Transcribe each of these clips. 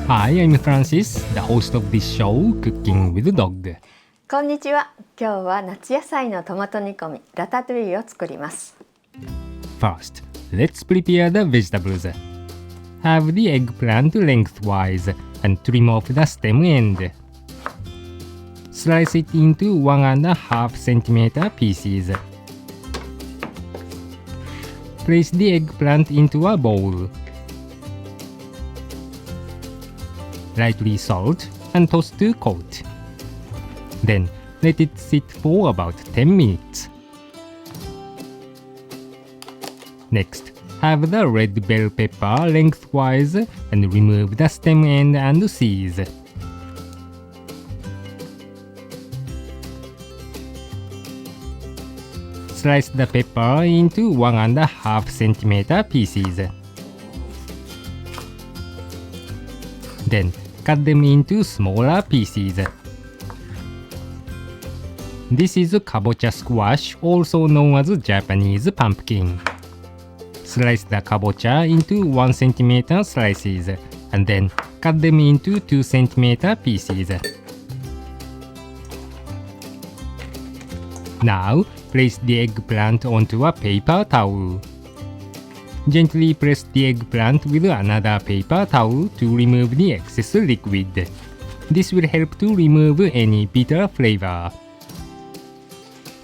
Hi, I'm Francis, the host of this show, Cooking with Dog. こんにちは。今日は夏野菜のトマト煮込みラタトゥイユを作ります。First, let's prepare the vegetables. Have the eggplant lengthwise and trim off the stem end. Slice it into 1.5 cm pieces. Place the eggplant into a bowl. Lightly salt and toss to coat. Then let it sit for about 10 minutes. Next, have the red bell pepper lengthwise and remove the stem end and seeds. Slice the pepper into 1.5 cm pieces. Then cut them into smaller pieces. This is Kabocha Squash, also known as Japanese pumpkin. Slice the kabocha into 1 cm slices and then cut them into 2 cm pieces. Now, place the eggplant onto a paper towel. Gently press the eggplant with another paper towel to remove the excess liquid. This will help to remove any bitter flavor.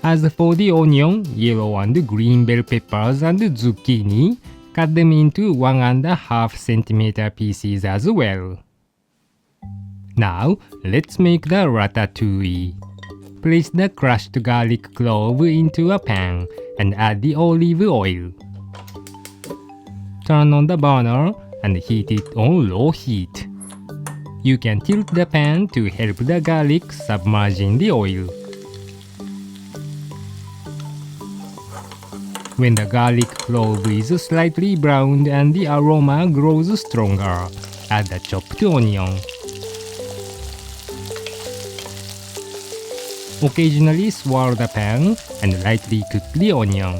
As for the onion, yellow and green bell peppers and zucchini, cut them into 1.5 cm pieces as well. Now, let's make the ratatouille. Place the crushed garlic clove into a pan and add the olive oil. Turn on the burner and heat it on low heat. You can tilt the pan to help the garlic submerge in the oil. When the garlic clove is slightly browned and the aroma grows stronger, add the chopped onion. Occasionally swirl the pan and lightly cook the onion.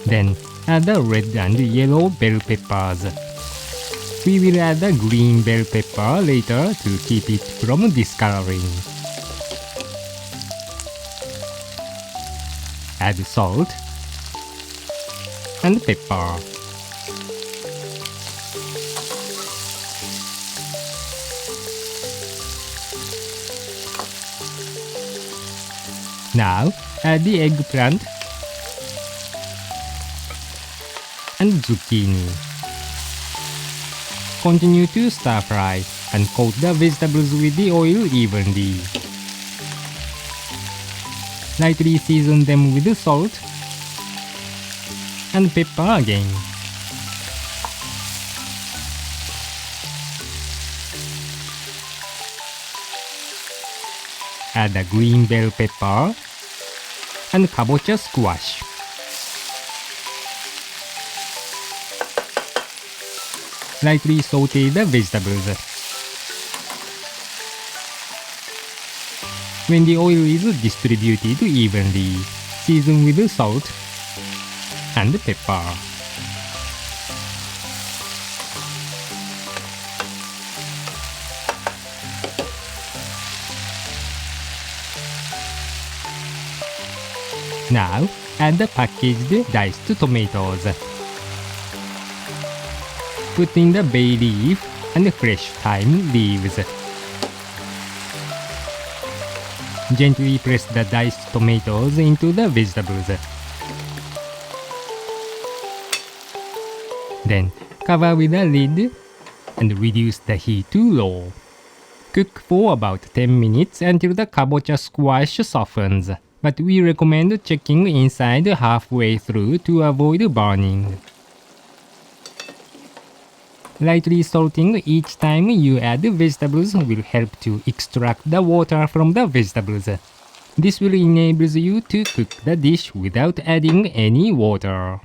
Then add the red and yellow bell peppers. We will add the green bell pepper later to keep it from discoloring. Add salt and pepper. Now add the eggplant and zucchini. Continue to stir fry and coat the vegetables with the oil evenly. Lightly season them with salt and pepper again. Add the green bell pepper and Kabocha Squash. Lightly saute the vegetables. When the oil is distributed evenly, season with salt and pepper. Now, add the packaged diced tomatoes. Put in the bay leaf and fresh thyme leaves. Gently press the diced tomatoes into the vegetables. Then cover with a lid and reduce the heat to low. Cook for about 10 minutes until the kabocha squash softens, but we recommend checking inside halfway through to avoid burning. Lightly salting each time you add vegetables will help to extract the water from the vegetables. This will enable you to cook the dish without adding any water.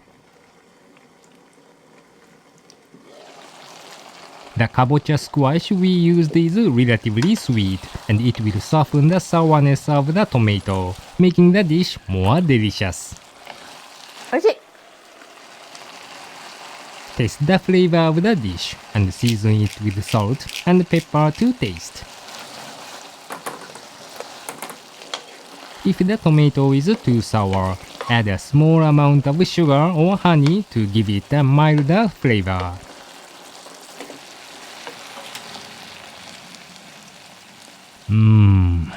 The kabocha squash we used is relatively sweet, and it will soften the sourness of the tomato, making the dish more delicious. おいしい。Taste the flavor of the dish and season it with salt and pepper to taste. If the tomato is too sour, add a small amount of sugar or honey to give it a milder flavor.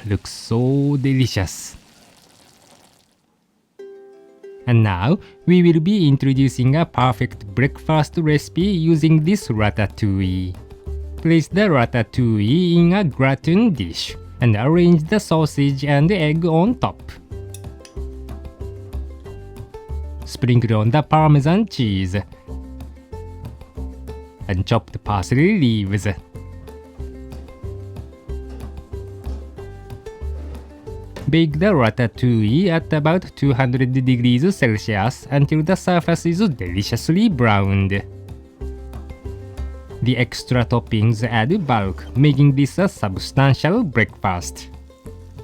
Looks so delicious. And now, we will be introducing a perfect breakfast recipe using this ratatouille. Place the ratatouille in a gratin dish and arrange the sausage and egg on top. Sprinkle on the Parmesan cheese and chopped parsley leaves. Bake the ratatouille at about 200 degrees Celsius until the surface is deliciously browned. The extra toppings add bulk, making this a substantial breakfast.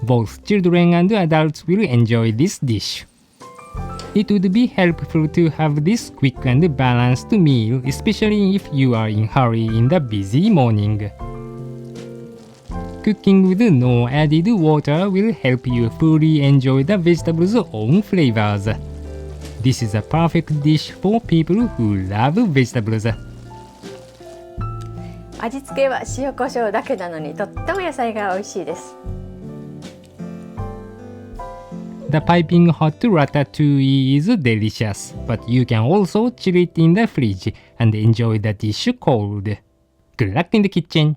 Both children and adults will enjoy this dish. It would be helpful to have this quick and balanced meal, especially if you are in a hurry in the busy morning. Cooking with no added water will help you fully enjoy the vegetables' own flavors. This is a perfect dish for people who love vegetables. 味付けは塩コショウだけなのにとっても野菜が美味しいです。The piping hot ratatouille is delicious, but you can also chill it in the fridge and enjoy the dish cold. Good luck in the kitchen!